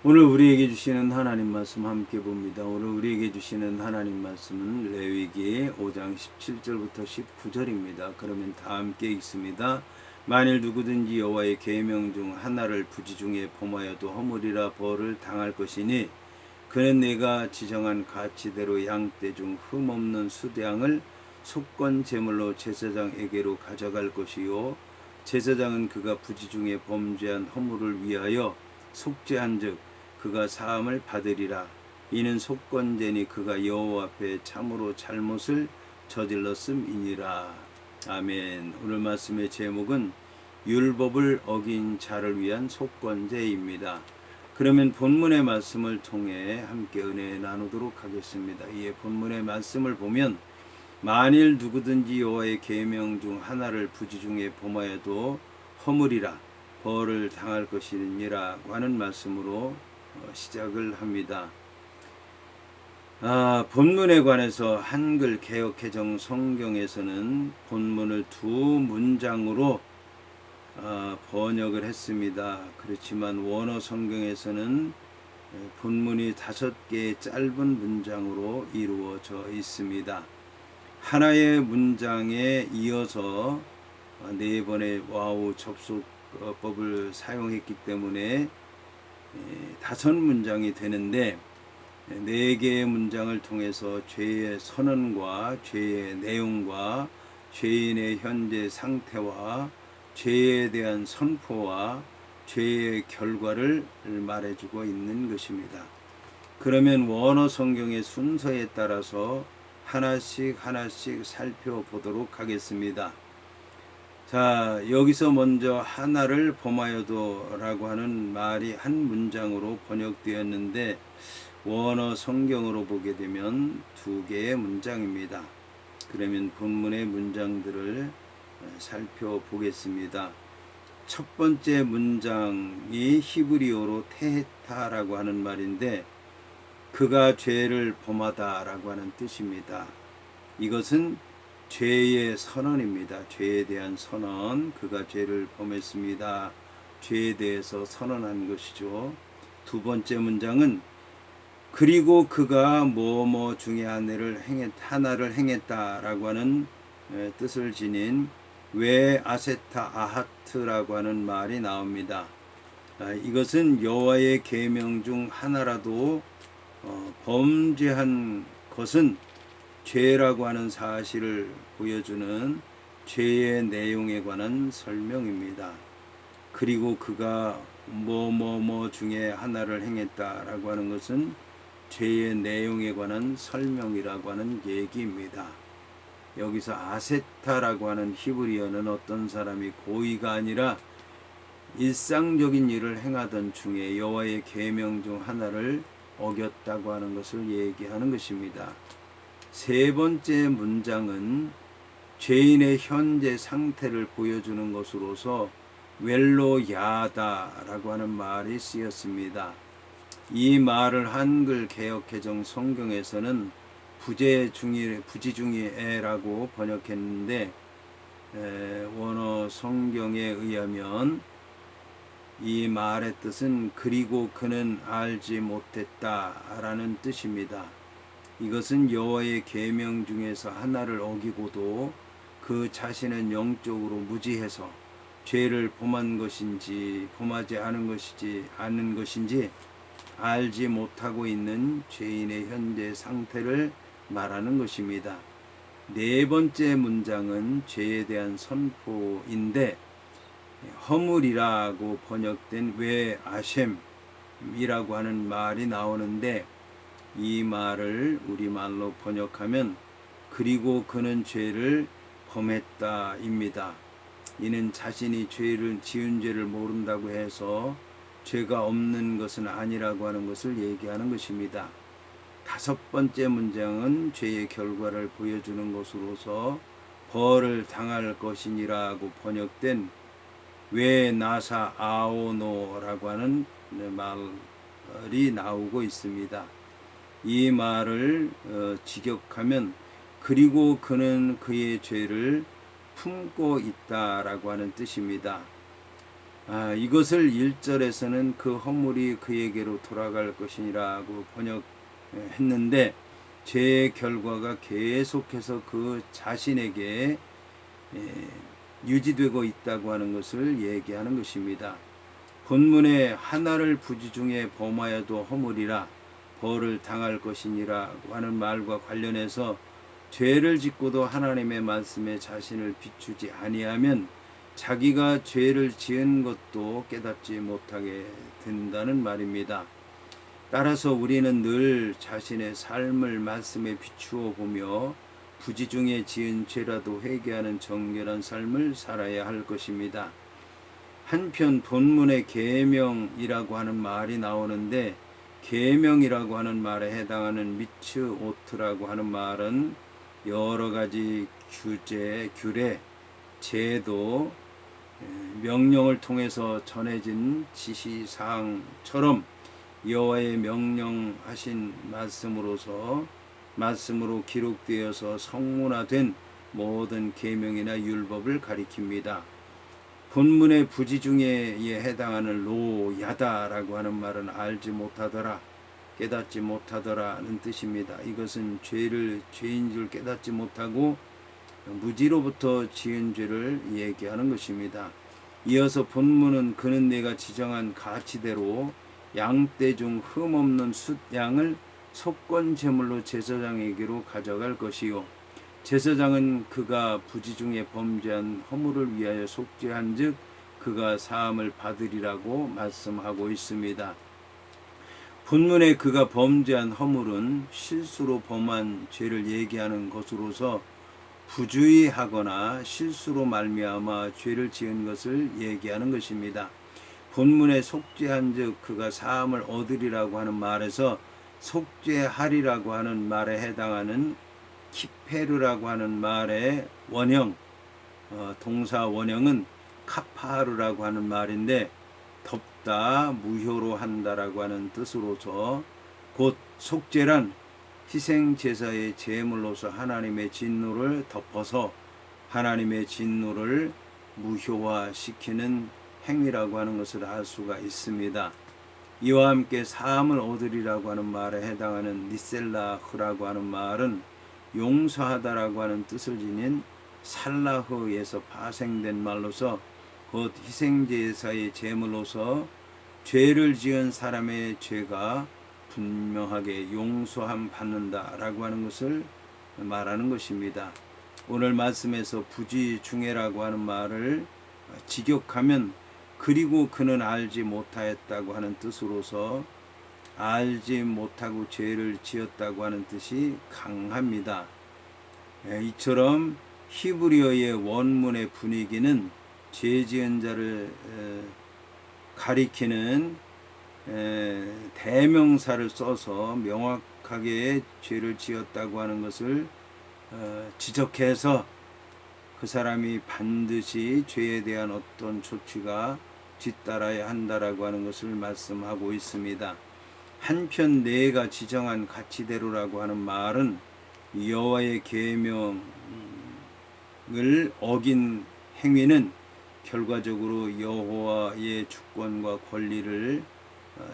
오늘 우리에게 주시는 하나님 말씀 함께 봅니다. 오늘 우리에게 주시는 하나님 말씀은 레위기 5장 17절부터 19절입니다. 그러면 다 함께 읽습니다. 만일 누구든지 여호와의 계명 중 하나를 부지 중에 범하여도 허물이라 벌을 당할 것이니 그는 내가 지정한 가치대로 양떼 중 흠없는 수대양을 속건 제물로 제사장에게로 가져갈 것이요 제사장은 그가 부지 중에 범죄한 허물을 위하여 속죄한즉 그가 사함을 받으리라. 이는 속건제니 그가 여호와 앞에 참으로 잘못을 저질렀음이니라. 아멘. 오늘 말씀의 제목은 율법을 어긴 자를 위한 속건제입니다. 그러면 본문의 말씀을 통해 함께 은혜 나누도록 하겠습니다. 이에 본문의 말씀을 보면 만일 누구든지 여호와의 계명 중 하나를 부지 중에 범하여도 허물이라 벌을 당할 것이니라고 하는 말씀으로 시작을 합니다. 본문에 관해서 한글 개역 개정 성경에서는 본문을 두 문장으로 번역을 했습니다. 그렇지만 원어 성경에서는 본문이 5개의 짧은 문장으로 이루어져 있습니다. 하나의 문장에 이어서 4번의 와우 접속법을 사용했기 때문에 5문장이 되는데 4개의 문장을 통해서 죄의 선언과 죄의 내용과 죄인의 현재 상태와 죄에 대한 선포와 죄의 결과를 말해주고 있는 것입니다. 그러면 원어 성경의 순서에 따라서 하나씩 살펴보도록 하겠습니다. 자, 여기서 먼저 하나를 범하여도 라고 하는 말이 한 문장으로 번역되었는데 원어 성경으로 보게 되면 2개의 문장입니다. 그러면 본문의 문장들을 살펴보겠습니다. 첫 번째 문장이 히브리어로 테헤타라고 하는 말인데 그가 죄를 범하다 라고 하는 뜻입니다. 이것은 죄의 선언입니다. 죄에 대한 선언, 그가 죄를 범했습니다. 죄에 대해서 선언한 것이죠. 두 번째 문장은 그리고 그가 뭐뭐 중에 하나를 행했다라고 하는 뜻을 지닌 왜 아세타 아하트라고 하는 말이 나옵니다. 이것은 여호와의 계명 중 하나라도 범죄한 것은 죄라고 하는 사실을 보여주는 죄의 내용에 관한 설명입니다. 그리고 그가 뭐뭐 중에 하나를 행했다라고 하는 것은 죄의 내용에 관한 설명이라고 하는 얘기입니다. 여기서 아세타라고 하는 히브리어는 어떤 사람이 고의가 아니라 일상적인 일을 행하던 중에 여호와의 계명 중 하나를 어겼다고 하는 것을 얘기하는 것입니다. 세 번째 문장은 죄인의 현재 상태를 보여주는 것으로서 웰로야다라고 하는 말이 쓰였습니다. 이 말을 한글 개역 개정 성경에서는 부지중이라고 번역했는데 원어 성경에 의하면 이 말의 뜻은 그리고 그는 알지 못했다라는 뜻입니다. 이것은 여호와의 계명 중에서 하나를 어기고도 그 자신은 영적으로 무지해서 죄를 범한 것인지 범하지 않은 것인지 알지 못하고 있는 죄인의 현재 상태를 말하는 것입니다. 네 번째 문장은 죄에 대한 선포인데 허물이라고 번역된 왜 아셈이라고 하는 말이 나오는데 이 말을 우리말로 번역하면 그리고 그는 죄를 범했다입니다. 이는 자신이 지은 죄를 모른다고 해서 죄가 없는 것은 아니라고 하는 것을 얘기하는 것입니다. 5번째 문장은 죄의 결과를 보여주는 것으로서 벌을 당할 것이니라고 번역된 왜 나사 아오노라고 하는 말이 나오고 있습니다. 이 말을 직역하면 그리고 그는 그의 죄를 품고 있다라고 하는 뜻입니다. 이것을 1절에서는 그 허물이 그에게로 돌아갈 것이니라고 번역했는데 죄의 결과가 계속해서 그 자신에게 유지되고 있다고 하는 것을 얘기하는 것입니다. 본문에 하나를 부지 중에 범하여도 허물이라 벌을 당할 것이니라고 하는 말과 관련해서 죄를 짓고도 하나님의 말씀에 자신을 비추지 아니하면 자기가 죄를 지은 것도 깨닫지 못하게 된다는 말입니다. 따라서 우리는 늘 자신의 삶을 말씀에 비추어 보며 부지 중에 지은 죄라도 회개하는 정결한 삶을 살아야 할 것입니다. 한편 본문에 계명이라고 하는 말이 나오는데 계명이라고 하는 말에 해당하는 미츠오트라고 하는 말은 여러 가지 규례, 제도, 명령을 통해서 전해진 지시사항처럼 여호와의 명령하신 말씀으로 기록되어서 성문화된 모든 계명이나 율법을 가리킵니다. 본문의 부지 중에 해당하는 로야다라고 하는 말은 알지 못하더라, 깨닫지 못하더라는 뜻입니다. 이것은 죄인 줄 깨닫지 못하고 무지로부터 지은 죄를 얘기하는 것입니다. 이어서 본문은 그는 내가 지정한 가치대로 양떼 중 흠없는 숫양을 속건 제물로 제사장에게로 가져갈 것이요 제사장은 그가 부지 중에 범죄한 허물을 위하여 속죄한 즉 그가 사함을 받으리라고 말씀하고 있습니다. 본문에 그가 범죄한 허물은 실수로 범한 죄를 얘기하는 것으로서 부주의하거나 실수로 말미암아 죄를 지은 것을 얘기하는 것입니다. 본문에 속죄한 즉 그가 사함을 얻으리라고 하는 말에서 속죄하리라고 하는 말에 해당하는 키페르라고 하는 말의 원형, 동사 원형은 카파르라고 하는 말인데 덮다, 무효로 한다라고 하는 뜻으로서 곧 속죄란 희생제사의 제물로서 하나님의 진노를 덮어서 하나님의 진노를 무효화시키는 행위라고 하는 것을 알 수가 있습니다. 이와 함께 사함을 얻으리라고 하는 말에 해당하는 니셀라흐라고 하는 말은 용서하다라고 하는 뜻을 지닌 살라흐에서 파생된 말로서 곧 희생제사의 제물로서 죄를 지은 사람의 죄가 분명하게 용서함 받는다라고 하는 것을 말하는 것입니다. 오늘 말씀에서 부지중해라고 하는 말을 직역하면 그리고 그는 알지 못하였다고 하는 뜻으로서 알지 못하고 죄를 지었다고 하는 뜻이 강합니다. 이처럼 히브리어의 원문의 분위기는 죄 지은 자를 가리키는 대명사를 써서 명확하게 죄를 지었다고 하는 것을 지적해서 그 사람이 반드시 죄에 대한 어떤 조치가 뒤따라야 한다라고 하는 것을 말씀하고 있습니다. 한편 내가 지정한 가치대로라고 하는 말은 여호와의 계명을 어긴 행위는 결과적으로 여호와의 주권과 권리를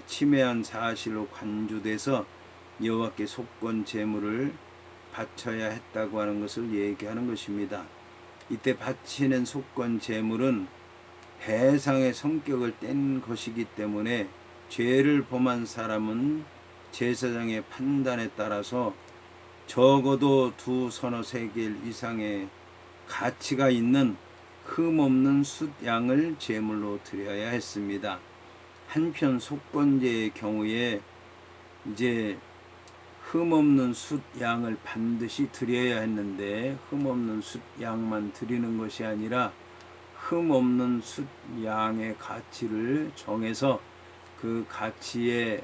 침해한 사실로 간주돼서 여호와께 속건 제물을 바쳐야 했다고 하는 것을 얘기하는 것입니다. 이때 바치는 속건 제물은 배상의 성격을 뗀 것이기 때문에 죄를 범한 사람은 제사장의 판단에 따라서 적어도 2 서너 세겔 이상의 가치가 있는 흠없는 숫양을 제물로 드려야 했습니다. 한편 속건제의 경우에 이제 흠없는 숫양을 반드시 드려야 했는데 흠없는 숫양만 드리는 것이 아니라 흠없는 숫양의 가치를 정해서 그 가치의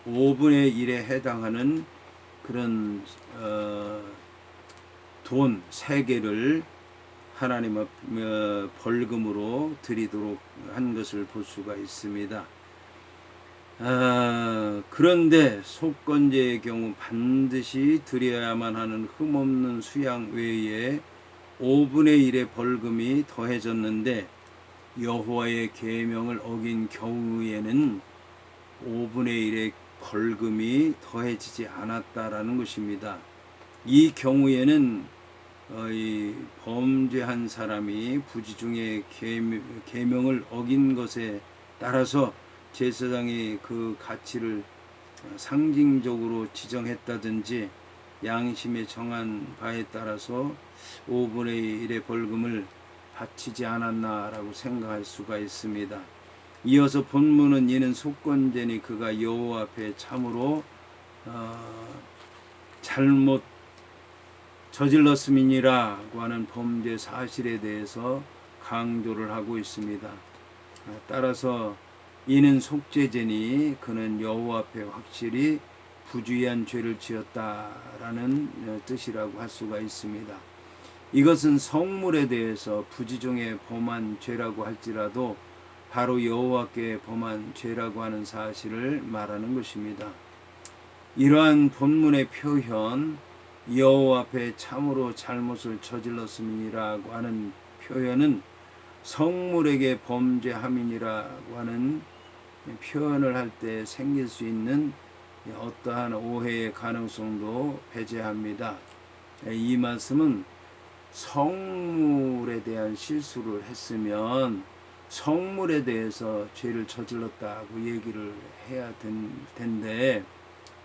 5분의 1에 해당하는 그런 돈 3개를 하나님 앞 벌금으로 드리도록 한 것을 볼 수가 있습니다. 그런데 속건제의 경우 반드시 드려야만 하는 흠없는 수양 외에 5분의 1의 벌금이 더해졌는데 여호와의 계명을 어긴 경우에는 5분의 1의 벌금이 더해지지 않았다라는 것입니다. 이 경우에는 이 범죄한 사람이 부지중에 계명을 어긴 것에 따라서 제사장이 그 가치를 상징적으로 지정했다든지 양심에 정한 바에 따라서 5분의 1의 벌금을 바치지 않았나라고 생각할 수가 있습니다. 이어서 본문은 이는 속건제니 그가 여호와 앞에 참으로 잘못 저질렀음이니라고 하는 범죄 사실에 대해서 강조를 하고 있습니다. 따라서 이는 속죄제니 그는 여호와 앞에 확실히 부주의한 죄를 지었다라는 뜻이라고 할 수가 있습니다. 이것은 성물에 대해서 부지중에 범한 죄라고 할지라도 바로 여호와께 범한 죄라고 하는 사실을 말하는 것입니다. 이러한 본문의 표현 여호와 앞에 참으로 잘못을 저질렀음이라고 하는 표현은 성물에게 범죄함이라고 하는 표현을 할 때 생길 수 있는 어떠한 오해의 가능성도 배제합니다. 이 말씀은 성물에 대한 실수를 했으면 성물에 대해서 죄를 저질렀다고 얘기를 해야 텐데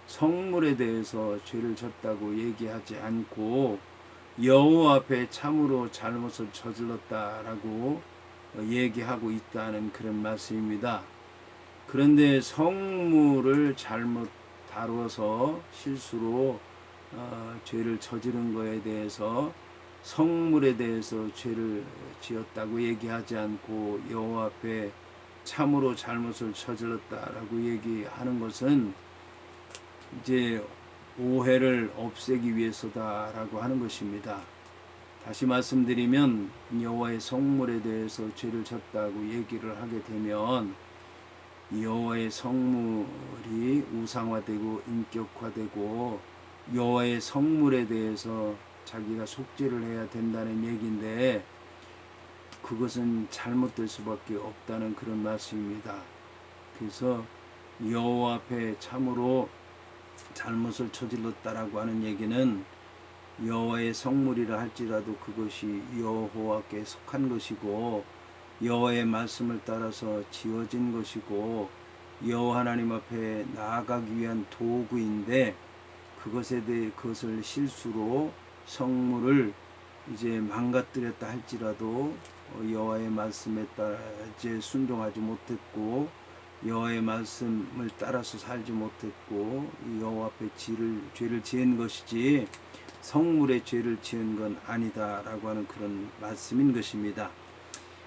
성물에 대해서 죄를 졌다고 얘기하지 않고 여호와 앞에 참으로 잘못을 저질렀다라고 얘기하고 있다는 그런 말씀입니다. 그런데 성물을 잘못 다뤄서 실수로 죄를 저지른 거에 대해서 성물에 대해서 죄를 지었다고 얘기하지 않고 여호와 앞에 참으로 잘못을 저질렀다라고 얘기하는 것은 이제 오해를 없애기 위해서다라고 하는 것입니다. 다시 말씀드리면 여호와의 성물에 대해서 죄를 졌다고 얘기를 하게 되면 여호와의 성물이 우상화되고 인격화되고 여호와의 성물에 대해서 자기가 속죄를 해야 된다는 얘기인데 그것은 잘못될 수밖에 없다는 그런 말씀입니다. 그래서 여호와 앞에 참으로 잘못을 저질렀다라고 하는 얘기는 여호와의 성물이라 할지라도 그것이 여호와께 속한 것이고 여호와의 말씀을 따라서 지어진 것이고 여호와 하나님 앞에 나아가기 위한 도구인데 그것을 실수로 성물을 이제 망가뜨렸다 할지라도 여호와의 말씀에 따라 이제 순종하지 못했고 여호와의 말씀을 따라서 살지 못했고 여호와 앞에 죄를 지은 것이지 성물의 죄를 지은 건 아니다라고 하는 그런 말씀인 것입니다.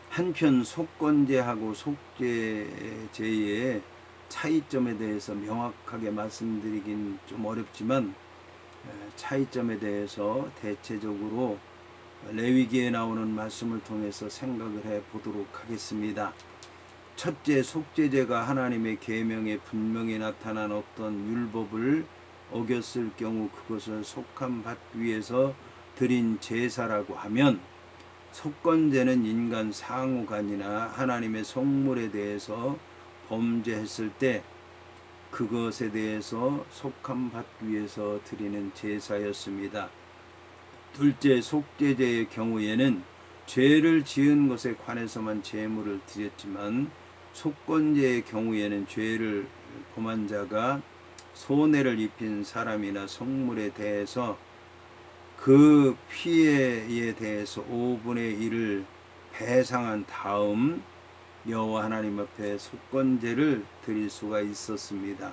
한편 속건제하고 속죄제의 차이점에 대해서 명확하게 말씀드리긴 좀 어렵지만 차이점에 대해서 대체적으로 레위기에 나오는 말씀을 통해서 생각을 해 보도록 하겠습니다. 첫째, 속죄제가 하나님의 계명에 분명히 나타난 어떤 율법을 어겼을 경우 그것을 속함 받기 위해서 드린 제사라고 하면 속건제는 인간 상호간이나 하나님의 성물에 대해서 범죄했을 때 그것에 대해서 속함 받기 위해서 드리는 제사였습니다. 둘째, 속죄제의 경우에는 죄를 지은 것에 관해서만 제물을 드렸지만 속건제의 경우에는 죄를 범한 자가 손해를 입힌 사람이나 성물에 대해서 그 피해에 대해서 5분의 1을 배상한 다음 여호와 하나님 앞에 속건제를 드릴 수가 있었습니다.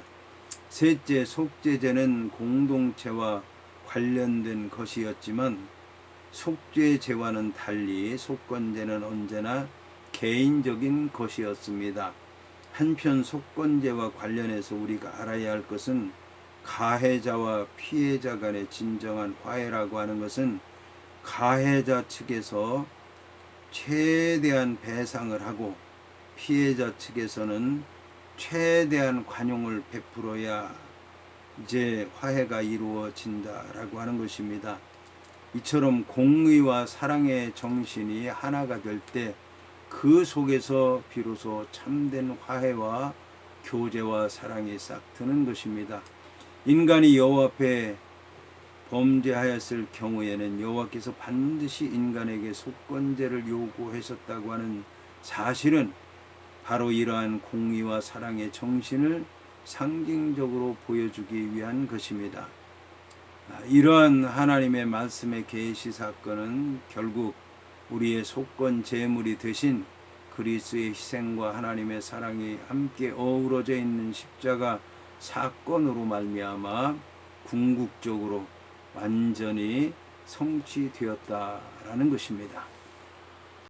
셋째, 속죄제는 공동체와 관련된 것이었지만 속죄제와는 달리 속건제는 언제나 개인적인 것이었습니다. 한편 속건제와 관련해서 우리가 알아야 할 것은 가해자와 피해자 간의 진정한 화해라고 하는 것은 가해자 측에서 최대한 배상을 하고 피해자 측에서는 최대한 관용을 베풀어야 이제 화해가 이루어진다라고 하는 것입니다. 이처럼 공의와 사랑의 정신이 하나가 될 때 그 속에서 비로소 참된 화해와 교제와 사랑이 싹 트는 것입니다. 인간이 여호와 앞에 범죄하였을 경우에는 여호와께서 반드시 인간에게 속건제를 요구하셨다고 하는 사실은 바로 이러한 공의와 사랑의 정신을 상징적으로 보여주기 위한 것입니다. 이러한 하나님의 말씀의 계시 사건은 결국 우리의 속건 제물이 되신 그리스도의 희생과 하나님의 사랑이 함께 어우러져 있는 십자가 사건으로 말미암아 궁극적으로 완전히 성취되었다라는 것입니다.